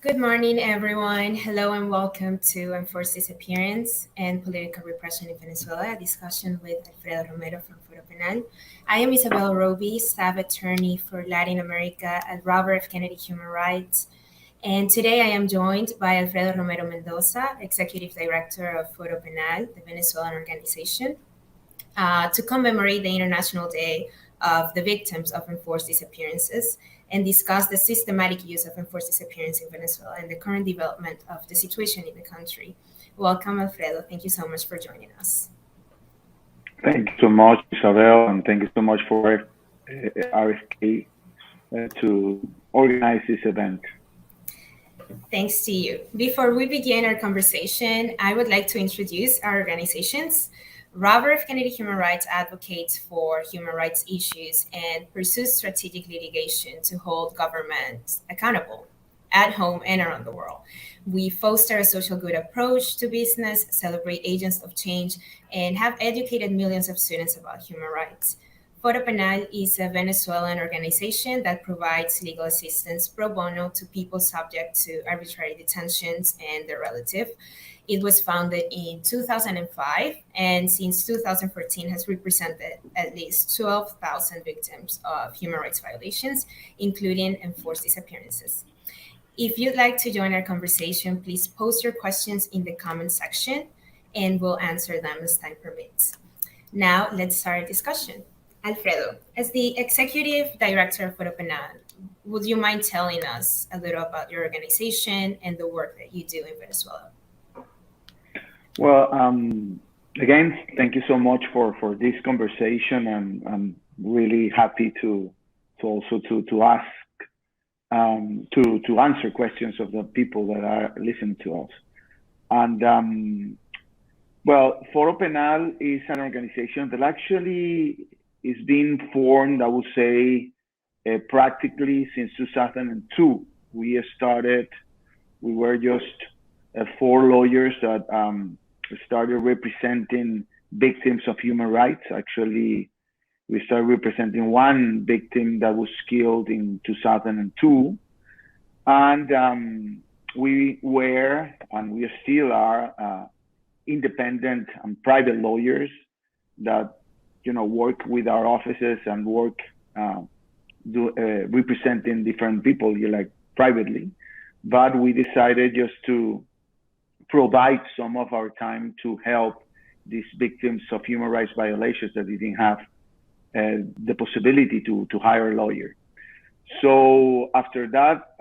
Good morning, everyone. Hello and welcome to Enforced Disappearance and Political Repression in Venezuela, a discussion with Alfredo Romero from Foro Penal. I am Isabel Roby, staff attorney for Latin America at Robert F. Kennedy Human Rights. And today I am joined by Alfredo Romero Mendoza, Executive Director of Foro Penal, the Venezuelan organization, to commemorate the International Day of the Victims of Enforced Disappearances and discuss the systematic use of enforced disappearance in Venezuela and the current development of the situation in the country. Welcome, Alfredo. Thank you so much for joining us. Thank you so much, Isabel, and thank you so much for RFK to organize this event. Thanks to you. Before we begin our conversation, I would like to introduce our organizations. Robert F. Kennedy Human Rights advocates for human rights issues and pursues strategic litigation to hold governments accountable at home and around the world. We foster a social good approach to business, celebrate agents of change, and have educated millions of students about human rights. Foro Penal is a Venezuelan organization that provides legal assistance pro bono to people subject to arbitrary detentions and their relatives. It was founded in 2005 and since 2014 has represented at least 12,000 victims of human rights violations, including enforced disappearances. If you'd like to join our conversation, please post your questions in the comment section and we'll answer them as time permits. Now, let's start our discussion. Alfredo, as the Executive Director of Foro Penal, would you mind telling us a little about your organization and the work that you do in Venezuela? Well, again, thank you so much for this conversation, and I'm really happy to also ask to answer questions of the people that are listening to us. And well, Foro Penal is an organization that actually is being formed, I would say, practically since 2002. We were just 4 lawyers that started representing victims of human rights. Actually, we started representing one victim that was killed in 2002. And we were, and we still are, independent and private lawyers that work with our offices and work representing different people, privately. But we decided just to provide some of our time to help these victims of human rights violations that didn't have the possibility to hire a lawyer. So after that,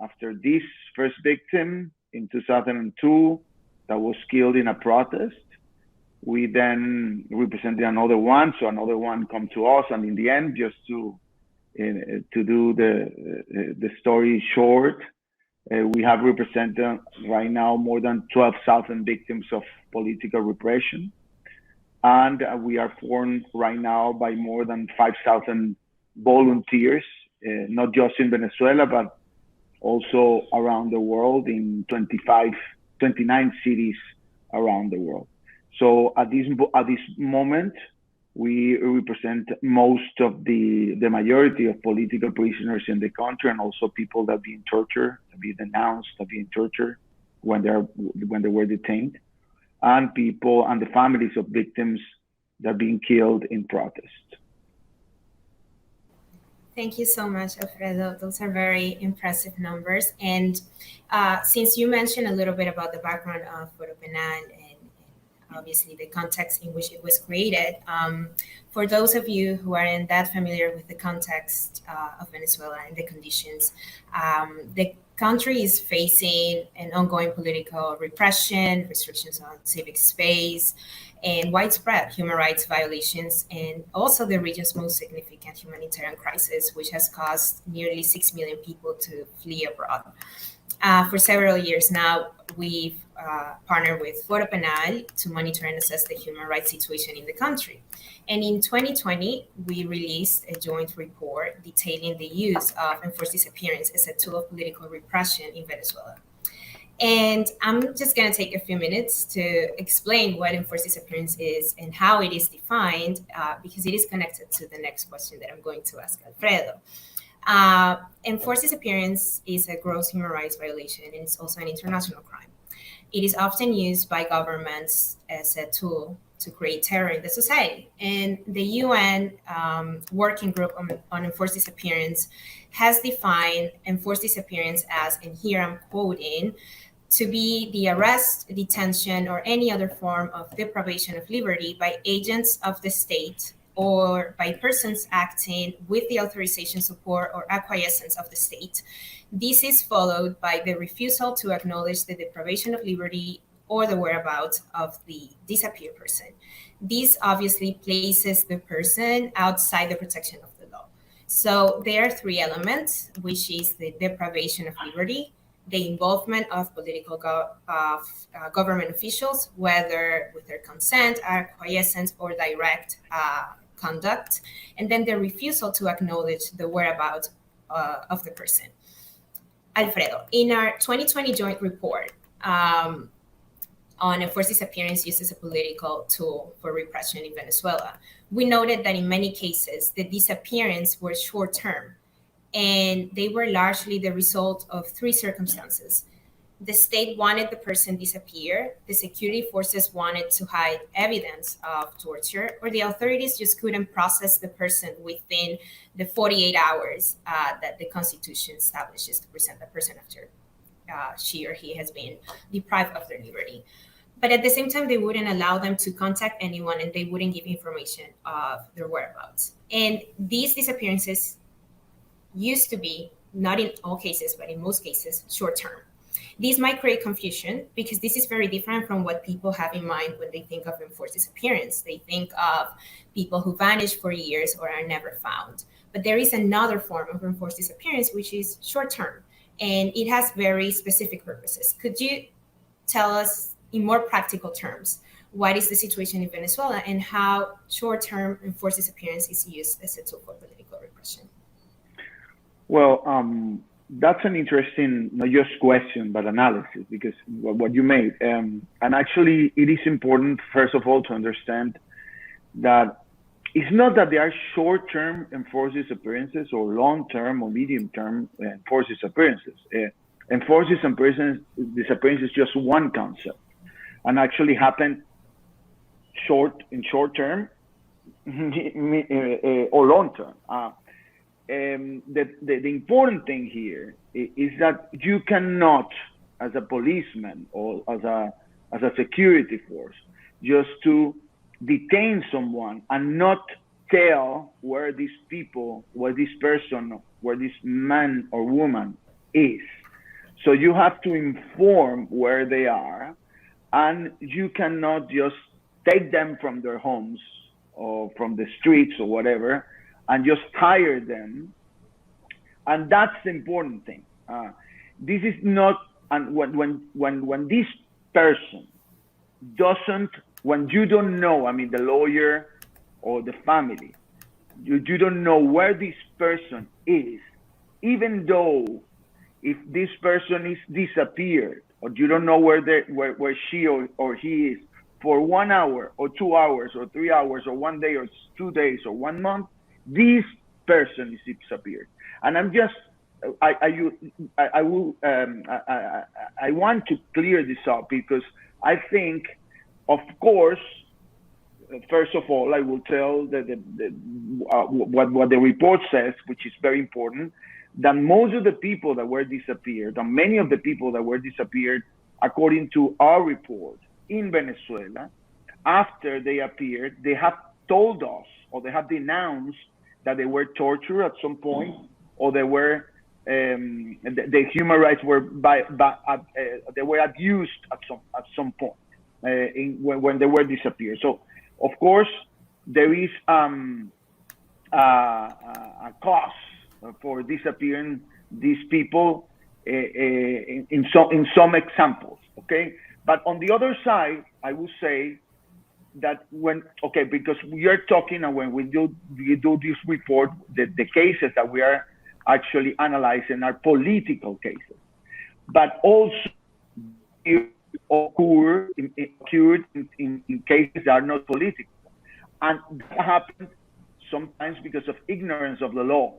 after this first victim in 2002 that was killed in a protest, we then represented another one. So another one come to us, and in the end, just to do the story short, we have represented right now more than 12,000 victims of political repression. And we are formed right now by more than 5,000 volunteers, not just in Venezuela, but also around the world in 29 cities around the world. So at this moment, we represent most of the majority of political prisoners in the country, and also people that have been tortured, have been denounced, have been tortured when they were detained, and people and the families of victims that have been killed in protest. Thank you so much, Alfredo. Those are very impressive numbers. And since you mentioned a little bit about the background of Foro Penal and obviously the context in which it was created, for those of you who aren't that familiar with the context of Venezuela and the conditions, the country is facing an ongoing political repression, restrictions on civic space, and widespread human rights violations, and also the region's most significant humanitarian crisis, which has caused nearly 6 million people to flee abroad. For several years now, we've partnered with Foro Penal to monitor and assess the human rights situation in the country. And in 2020, we released a joint report detailing the use of enforced disappearance as a tool of political repression in Venezuela. And I'm just going to take a few minutes to explain what enforced disappearance is and how it is defined, because it is connected to the next question that I'm going to ask Alfredo. Enforced disappearance is a gross human rights violation, and it's also an international crime. It is often used by governments as a tool to create terror in the society. And the UN Working Group on Enforced Disappearance has defined enforced disappearance as, and here I'm quoting, to be the arrest, detention, or any other form of deprivation of liberty by agents of the state or by persons acting with the authorization, support, or acquiescence of the state. This is followed by the refusal to acknowledge the deprivation of liberty or the whereabouts of the disappeared person. This obviously places the person outside the protection of the law. So there are three elements, which is the deprivation of liberty, the involvement of political government officials, whether with their consent, acquiescence, or direct conduct, and then the refusal to acknowledge the whereabouts of the person. Alfredo, in our 2020 joint report on enforced disappearance used as a political tool for repression in Venezuela, we noted that in many cases, the disappearance were short-term, and they were largely the result of three circumstances. The state wanted the person disappear, the security forces wanted to hide evidence of torture, or the authorities just couldn't process the person within the 48 hours that the Constitution establishes to present the person after she or he has been deprived of their liberty. But at the same time, they wouldn't allow them to contact anyone, and they wouldn't give information of their whereabouts. And these disappearances used to be, not in all cases, but in most cases, short-term. These might create confusion because this is very different from what people have in mind when they think of enforced disappearance. They think of people who vanish for years or are never found. But there is another form of enforced disappearance, which is short-term, and it has very specific purposes. Could you tell us in more practical terms what is the situation in Venezuela and how short-term enforced disappearance is used as a tool for political repression? Well, that's an interesting, not just question, but analysis, because what you made. And actually, it is important, first of all, to understand that it's not that there are short-term enforced disappearances or long-term or medium-term enforced disappearances. Enforced disappearance is just one concept, and actually happen in short term or long term. The important thing here is that you cannot, as a policeman or as a security force, just to detain someone and not tell where these people, where this person, where this man or woman is. So you have to inform where they are, and you cannot just take them from their homes or from the streets or whatever and just hire them. And that's the important thing. This is not, and when this person doesn't, when you don't know, I mean, the lawyer or the family, you don't know where this person is, even though if this person is disappeared, or you don't know where she or he is for 1 hour or 2 hours or 3 hours or 1 day or 2 days or 1 month, this person is disappeared. And I'm just, I want to clear this up because I think, of course, first of all, I will tell what the report says, which is very important, that most of the people that were disappeared, and many of the people that were disappeared, according to our report in Venezuela, after they appeared, they have told us, or they have denounced that they were tortured at some point, or they were the human rights were they were abused at some point when they were disappeared. So, of course, there is a cost for disappearing these people in some examples, okay? But on the other side, I will say that because we are talking, and when we do this report, the cases that we are actually analyzing are political cases, but also occurred in cases that are not political, and that happens sometimes because of ignorance of the law.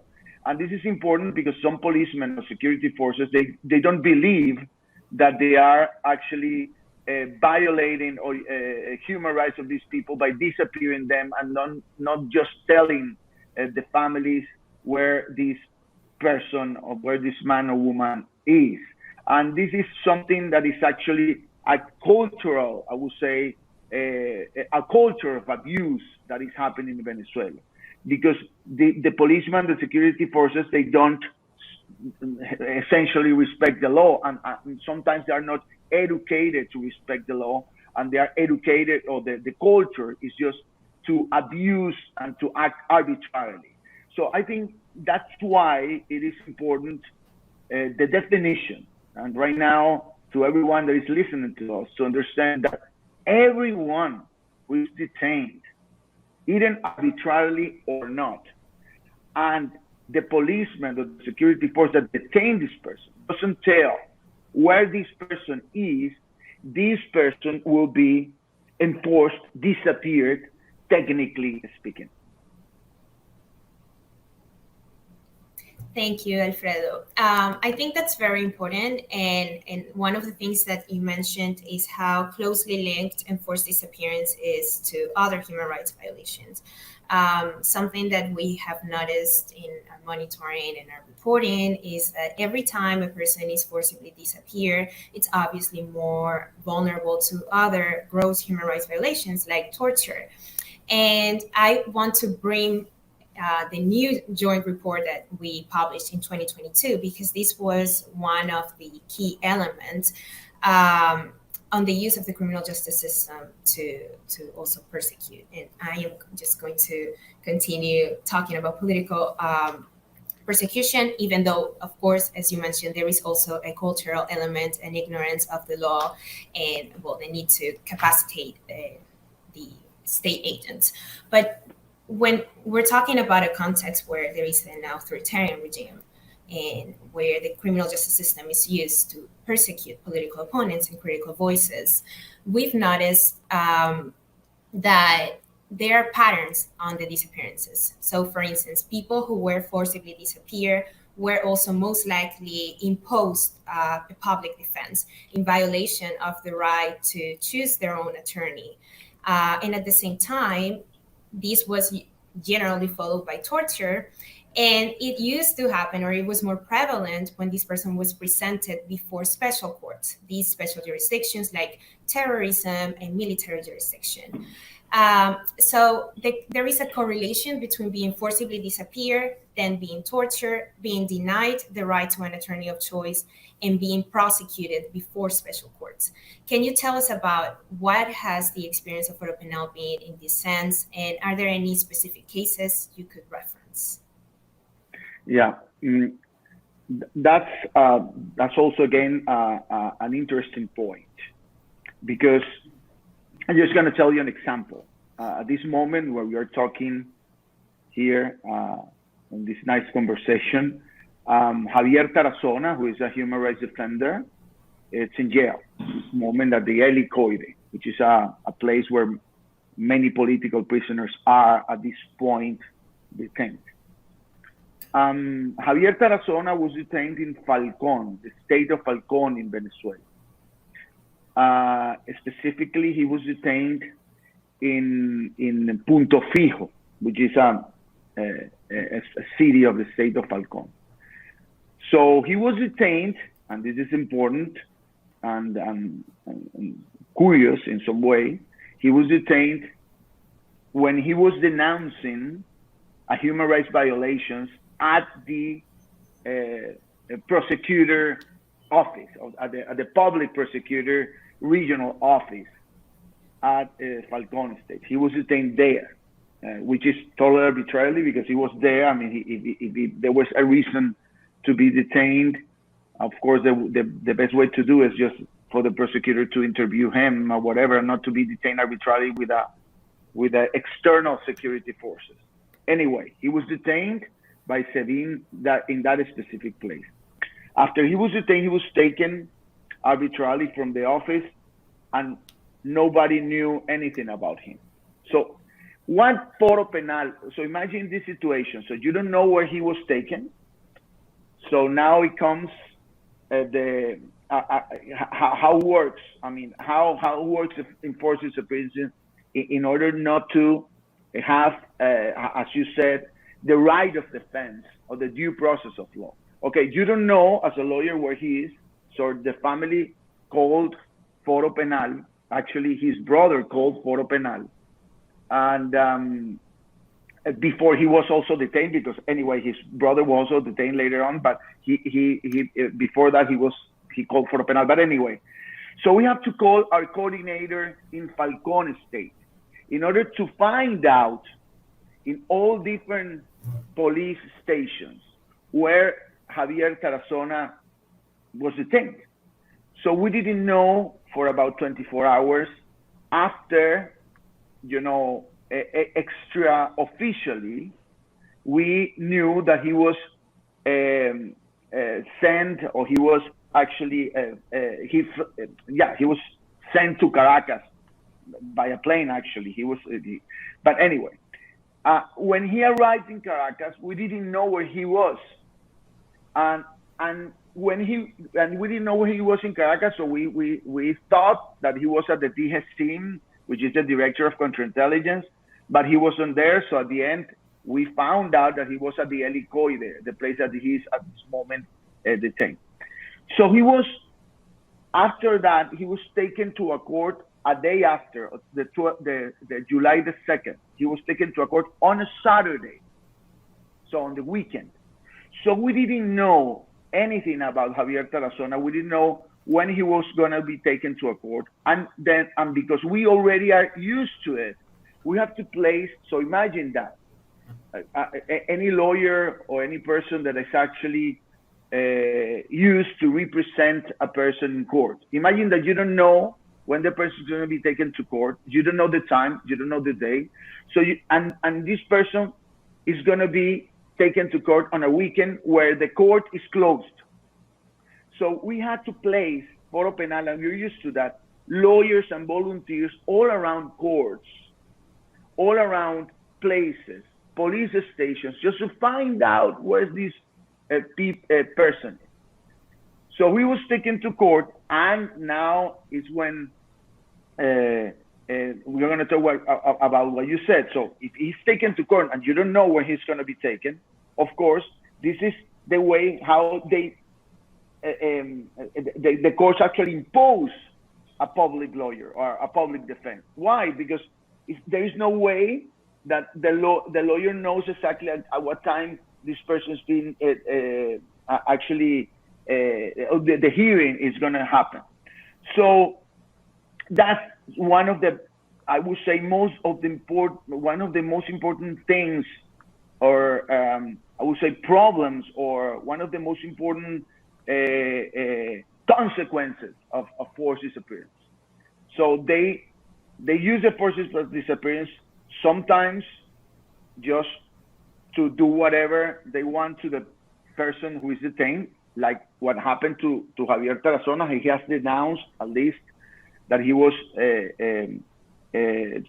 And this is important because some policemen or security forces, they don't believe that they are actually violating or human rights of these people by disappearing them and not just telling the families where this person or where this man or woman is. And this is something that is actually a cultural, I would say, a culture of abuse that is happening in Venezuela. Because the policemen, the security forces, they don't essentially respect the law. And sometimes they are not educated to respect the law. And they are educated, or the culture is just to abuse and to act arbitrarily. So I think that's why it is important, the definition. And right now, to everyone that is listening to us, to understand that everyone who is detained, either arbitrarily or not, and the policeman or the security force that detained this person doesn't tell where this person is, this person will be enforced, disappeared, technically speaking. Thank you, Alfredo. I think that's very important. And one of the things that you mentioned is how closely linked enforced disappearance is to other human rights violations. Something that we have noticed in our monitoring and our reporting is that every time a person is forcibly disappeared, it's obviously more vulnerable to other gross human rights violations like torture. And I want to bring the new joint report that we published in 2022, because this was one of the key elements on the use of the criminal justice system to also persecute. And I am just going to continue talking about political persecution, even though, of course, as you mentioned, there is also a cultural element and ignorance of the law, and well, the need to capacitate the state agents. But when we're talking about a context where there is an authoritarian regime and where the criminal justice system is used to persecute political opponents and critical voices, we've noticed that there are patterns on the disappearances. So, for instance, people who were forcibly disappeared were also most likely imposed a public defense in violation of the right to choose their own attorney. And at the same time, this was generally followed by torture. And it used to happen, or it was more prevalent when this person was presented before special courts, these special jurisdictions like terrorism and military jurisdiction. So there is a correlation between being forcibly disappeared, then being tortured, being denied the right to an attorney of choice, and being prosecuted before special courts. Can you tell us about what has the experience of Foro Penal been in this sense, and are there any specific cases you could reference? Yeah, that's also again an interesting point, because I'm just going to tell you an example. At this moment where we are talking here in this nice conversation, Javier Tarazona, who is a human rights defender, it's in jail. This moment at the Helicoide, which is a place where many political prisoners are at this point detained. Javier Tarazona was detained in Falcón, the state of Falcón in Venezuela. Specifically, he was detained in Punto Fijo, which is a city of the state of Falcón. So he was detained, and this is important and curious in some way. He was detained when he was denouncing a human rights violations at the prosecutor office, at the public prosecutor regional office at Falcón State. He was detained there, which is totally arbitrarily because he was there. I mean, if there was a reason to be detained, of course, the best way to do is just for the prosecutor to interview him or whatever, not to be detained arbitrarily with the external security forces. Anyway, he was detained by SEBIN in that specific place. After he was detained, he was taken arbitrarily from the office, and nobody knew anything about him. So What foro penal? So imagine this situation. So you don't know where he was taken. So now it comes how works. I mean, how works enforced disappearance in order not to have, as you said, the right of defense or the due process of law. Okay, you don't know as a lawyer where he is, so the family called foro penal. Actually, his brother called foro penal, and before he was also detained, because anyway his brother was also detained later on, but he before that he called for a penal. But anyway, so we have to call our coordinator in Falcón State in order to find out in all different police stations where Javier Tarazona was detained. So we didn't know for about 24 hours after, extra officially, we knew that he was sent, or he was actually he was sent to Caracas by a plane. Actually, but anyway, when he arrived in Caracas, we didn't know where he was, and we didn't know where he was in Caracas, so we thought that he was at the DGES team, which is the Director of Counterintelligence, but he wasn't there. So at the end, we found out that he was at the Helicoide, the place that he is at this moment detained. So after that, he was taken to a court a day after, the July the 2nd. He was taken to a court on a Saturday, so on the weekend. So we didn't know anything about Javier Tarazona. We didn't know when he was going to be taken to a court. And because we already are used to it, we have to place, so imagine that. Any lawyer or any person that is actually used to represent a person in court. Imagine that you don't know when the person is going to be taken to court. You don't know the time, you don't know the day. So and this person is going to be taken to court on a weekend where the court is closed. So we had to place foro penal, and we're used to that, lawyers and volunteers all around courts, all around places, police stations, just to find out where this person is. So we was taken to court, and now is when we're going to talk about what you said. So if he's taken to court and you don't know where he's going to be taken, of course, this is the way how the courts actually impose a public lawyer or a public defense. Why? Because there is no way that the lawyer knows exactly at what time this person's been actually the hearing is going to happen. So that's one of the, I would say, one of the most important things, or I would say problems, or one of the most important consequences of forced disappearance. So they use the forced disappearance sometimes just to do whatever they want to the person who is detained, like what happened to Javier Tarazona. He has denounced at least that he was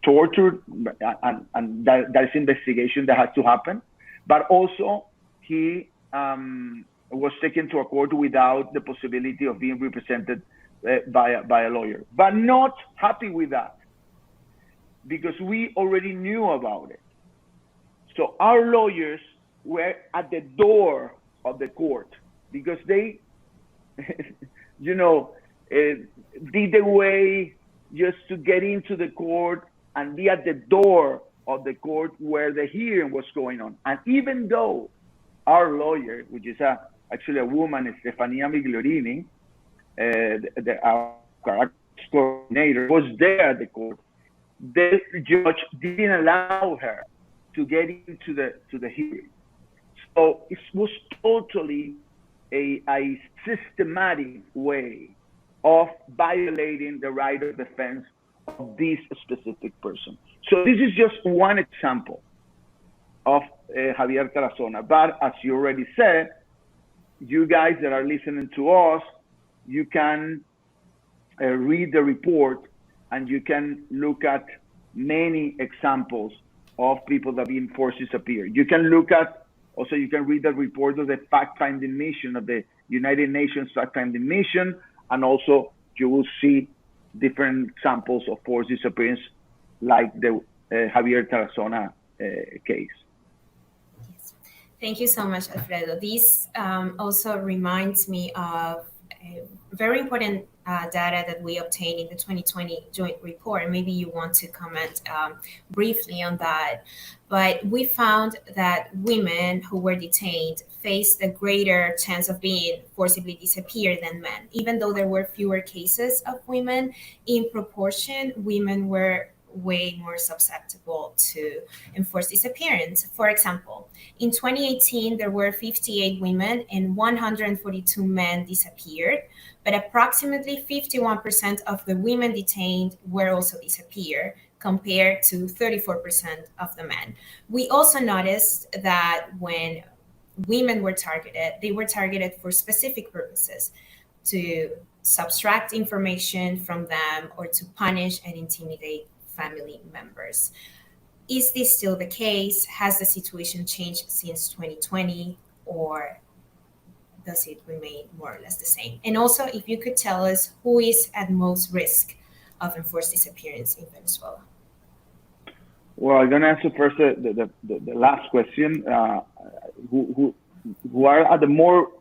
tortured, and that is investigation that had to happen. But also he was taken to a court without the possibility of being represented by a lawyer. But not happy with that, because we already knew about it. So our lawyers were at the door of the court, because they, did the way just to get into the court and be at the door of the court where the hearing was going on. And even though our lawyer, which is actually a woman, Stefania Migliorini, our Caracas coordinator, was there at the court, the judge didn't allow her to get into the hearing. So it was totally a systematic way of violating the right of defense of this specific person. So this is just one example of Javier Tarazona. But as you already said, you guys that are listening to us, you can read the report, and you can look at many examples of people that have been forced to disappear. You can look at, also you can read the report of the fact-finding mission of the United Nations fact-finding mission, and also you will see different examples of forced disappearance like the Javier Tarazona case. Yes. Thank you so much, Alfredo. This also reminds me of a very important data that we obtained in the 2020 joint report. Maybe you want to comment briefly on that. But we found that women who were detained faced a greater chance of being forcibly disappeared than men. Even though there were fewer cases of women, in proportion, women were way more susceptible to enforced disappearance. For example, in 2018, there were 58 women and 142 men disappeared, but approximately 51% of the women detained were also disappeared, compared to 34% of the men. We also noticed that when women were targeted, they were targeted for specific purposes, to subtract information from them or to punish and intimidate family members. Is this still the case? Has the situation changed since 2020, or does it remain more or less the same? And also, if you could tell us who is at most risk of enforced disappearance in Venezuela. Well, I'm gonna answer first the last question. Who are at the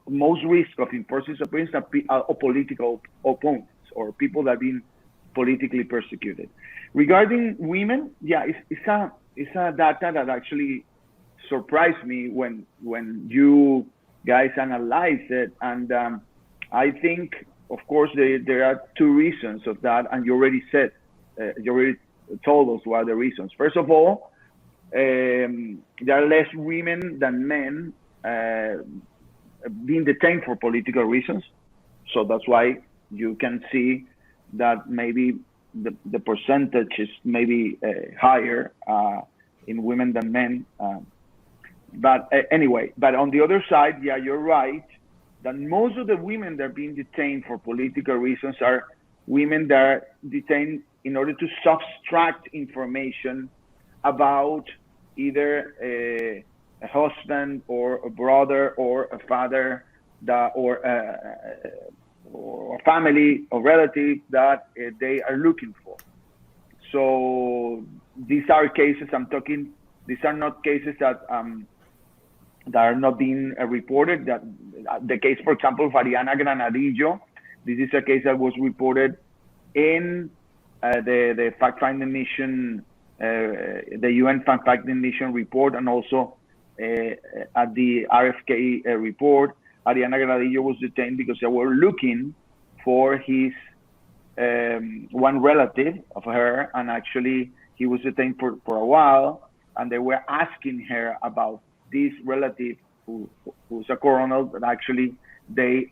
most risk of enforced disappearance are political opponents or people that have been politically persecuted. Regarding women, yeah, it's a data that actually surprised me when you guys analyze it, and I think, of course, there are two reasons of that, and you already told us what are the reasons. First of all, there are less women than men being detained for political reasons, so that's why you can see that maybe the percentage is maybe higher in women than men. But anyway, but on the other side, yeah, you're right, that most of the women that are being detained for political reasons are women that are detained in order to subtract information about either a husband or a brother or a father or a family or relative that they are looking for. So these are cases these are not cases that are not being reported. That the case, for example, of Ariana Granadillo, this is a case that was reported in the fact-finding mission, the UN fact-finding mission report, and also at the RFK report. Ariana Granadillo was detained because they were looking for his one relative of her, and actually he was detained for a while, and they were asking her about this relative who's a colonel, but actually they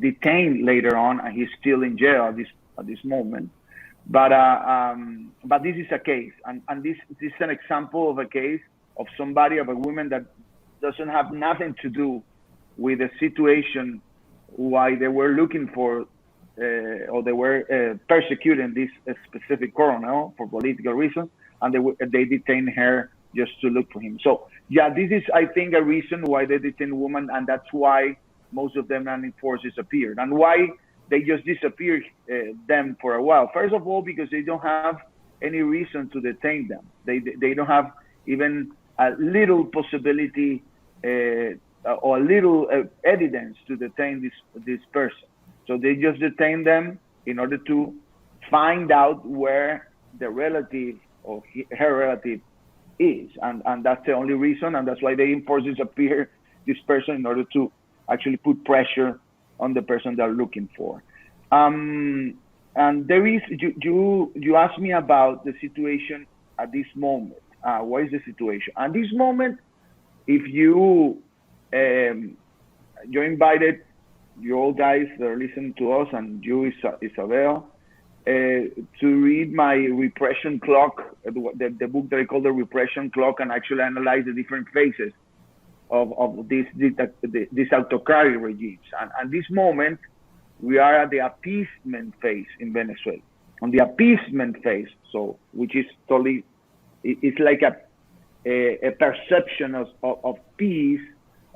detained later on, and he's still in jail at this moment. But this is a case, and this is an example of a case of a woman that doesn't have nothing to do with the situation why they were looking for or they were persecuting this specific colonel for political reasons, and they detained her just to look for him. So yeah, this is, I think, a reason why they detain women, and that's why most of them are enforced disappeared, and why they just disappear them for a while. First of all, because they don't have any reason to detain them. They don't have even a little possibility or a little evidence to detain this person. So they just detain them in order to find out where the relative or her relative is, and that's the only reason, and that's why they enforce disappear this person in order to actually put pressure on the person they're looking for. And there is, you asked me about the situation at this moment. What is the situation at this moment? If you're invited, you all guys that are listening to us, and you, Isabel, to read my Repression Clock, the book that I call the Repression Clock, and actually analyze the different phases of these autocratic regimes. And this moment, we are at the appeasement phase in Venezuela. On the appeasement phase, so which is totally it's like a perception of peace,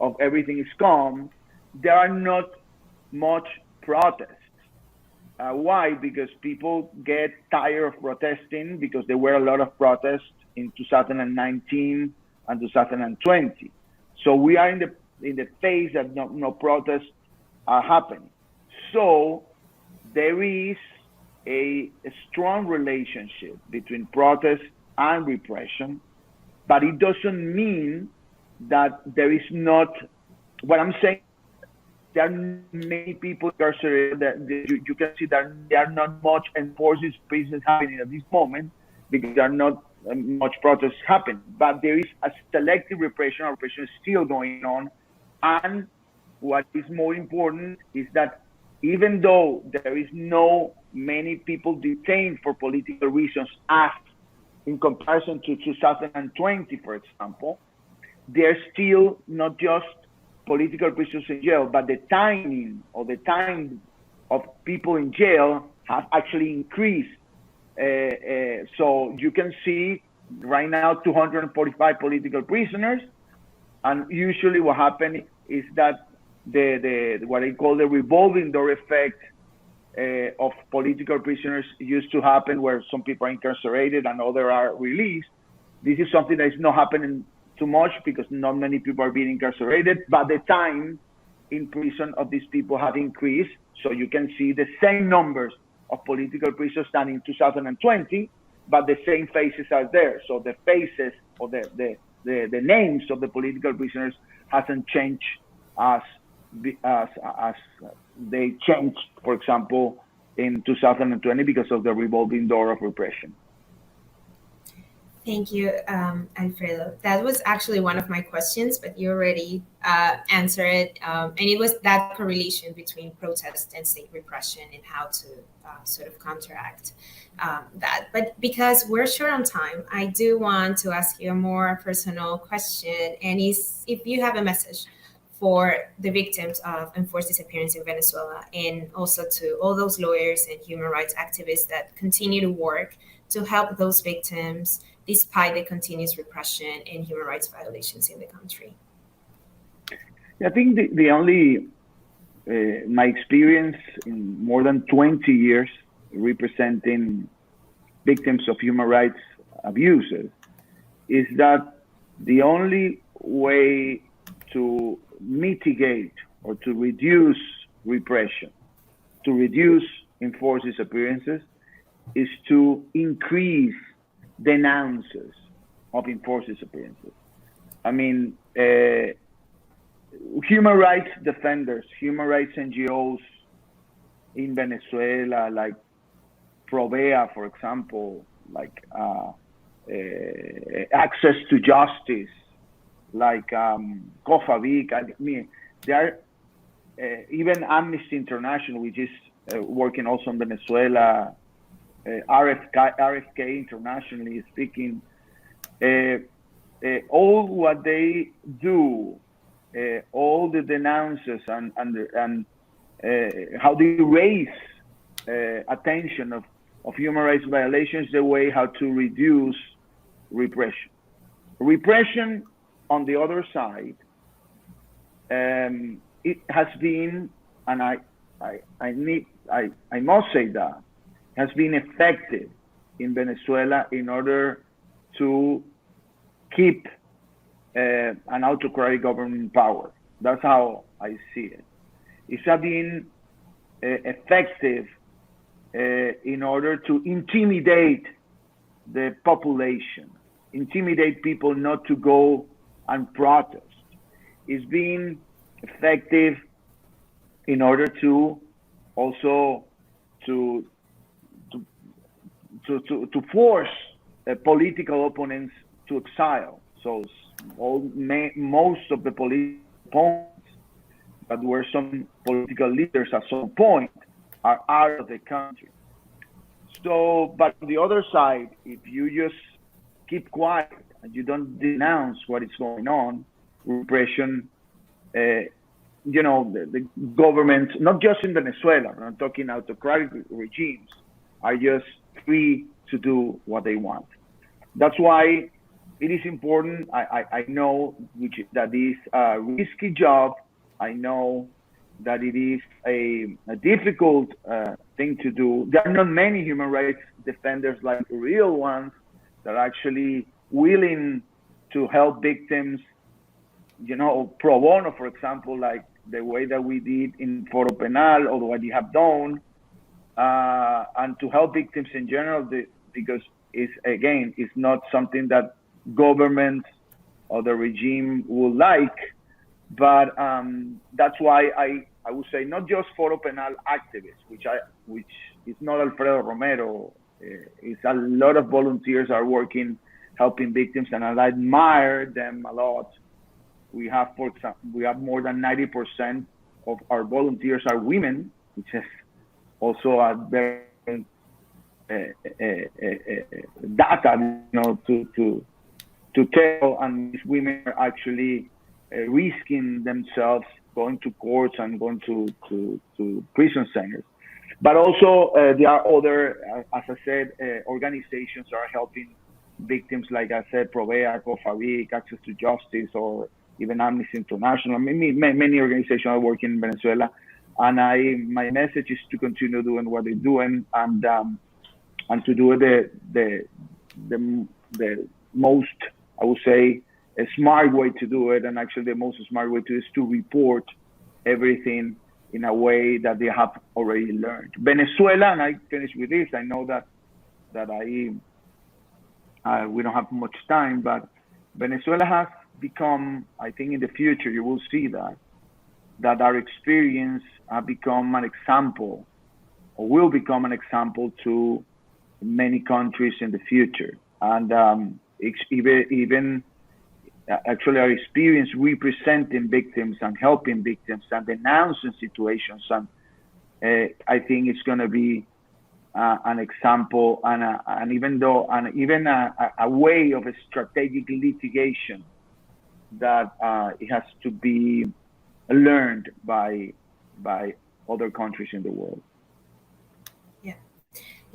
of everything is calm. There are not much protests. Why? Because people get tired of protesting, because there were a lot of protests in 2019 and 2020. So we are in the phase that no protests are happening. So there is a strong relationship between protest and repression, but it doesn't mean that there is not. What I'm saying, there are many people incarcerated that you can see that there are not much enforced disappearances happening at this moment because there are not much protests happening. But there is a selective repression. Repression is still going on. And what is more important is that even though there is no many people detained for political reasons as in comparison to 2020, for example, there's still not just political prisoners in jail, but the timing or the time of people in jail has actually increased. So you can see right now 245 political prisoners, and usually what happens is that the what I call the revolving door effect of political prisoners used to happen, where some people are incarcerated and others are released. This is something that is not happening too much because not many people are being incarcerated, but the time in prison of these people have increased. So you can see the same numbers of political prisoners than in 2020, but the same faces are there. So the faces or the names of the political prisoners hasn't changed as they changed, for example, in 2020 because of the revolving door of repression. Thank you, Alfredo. That was actually one of my questions, but you already answered it. And it was that correlation between protest and state repression and how to sort of counteract that. But because we're short on time, I do want to ask you a more personal question. And if you have a message for the victims of enforced disappearance in Venezuela, and also to all those lawyers and human rights activists that continue to work to help those victims despite the continuous repression and human rights violations in the country? I think the only, my experience in more than 20 years representing victims of human rights abuses is that the only way to mitigate or to reduce repression, to reduce enforced disappearances, is to increase denounces of enforced disappearances. I mean, human rights defenders, human rights NGOs in Venezuela, like Provea, for example, like Access to Justice, like COFAVIC. I mean, there are even Amnesty International, which is working also in Venezuela, RFK internationally speaking, all what they do, all the denounces and how they raise attention of human rights violations, the way how to reduce repression. Repression, on the other side, it has been, and I must say that, has been effective in Venezuela in order to keep an autocratic government in power. That's how I see it. It's been effective in order to intimidate the population, intimidate people not to go and protest. It's been effective in order to also to force political opponents to exile. So most of the political opponents that were some political leaders at some point are out of the country. So, but on the other side, if you just keep quiet and you don't denounce what is going on, repression, the governments, not just in Venezuela, I'm talking autocratic regimes, are just free to do what they want. That's why it is important. I know that is a risky job. I know that it is a difficult thing to do. There are not many human rights defenders, like real ones, that are actually willing to help victims, pro bono, for example, like the way that we did in Foro Penal, or what you have done, and to help victims in general, because it's not something that governments or the regime would like. But that's why I would say not just Foro Penal activists, which is not Alfredo Romero. It's a lot of volunteers are working, helping victims, and I admire them a lot. We have, for example, more than 90% of our volunteers are women, which is also a very data, to tell, and these women are actually risking themselves going to courts and going to prison centers. But also there are other, as I said, organizations are helping victims, like I said, Provea, COFAVIC, Access to Justice, or even Amnesty International. Many organizations are working in Venezuela, and my message is to continue doing what they're doing, and to do the most, I would say, a smart way to do it, and actually the most smart way to do is to report everything in a way that they have already learned. Venezuela, and I finish with this. I know that we don't have much time, but Venezuela has become, I think in the future you will see that our experience have become an example, or will become an example to many countries in the future. And even actually our experience representing victims and helping victims and denouncing situations, and I think it's going to be an example, and even a way of a strategic litigation that it has to be learned by other countries in the world.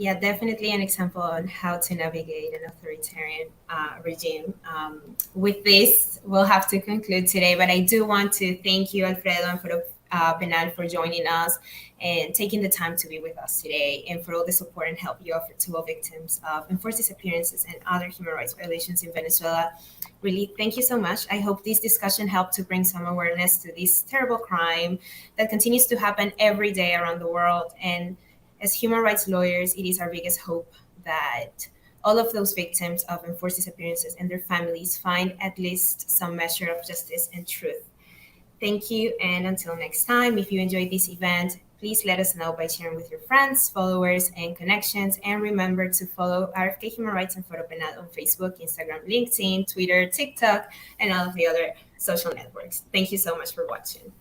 Yeah, definitely an example on how to navigate an authoritarian regime. With this, we'll have to conclude today, but I do want to thank you, Alfredo, and Foro Penal, for joining us and taking the time to be with us today, and for all the support and help you offer to all victims of enforced disappearances and other human rights violations in Venezuela. Really, thank you so much. I hope this discussion helped to bring some awareness to this terrible crime that continues to happen every day around the world. And as human rights lawyers, it is our biggest hope that all of those victims of enforced disappearances and their families find at least some measure of justice and truth. Thank you, and until next time, if you enjoyed this event, please let us know by sharing with your friends, followers, and connections. And remember to follow RFK Human Rights and Foro Penal on Facebook, Instagram, LinkedIn, Twitter, TikTok, and all of the other social networks. Thank you so much for watching.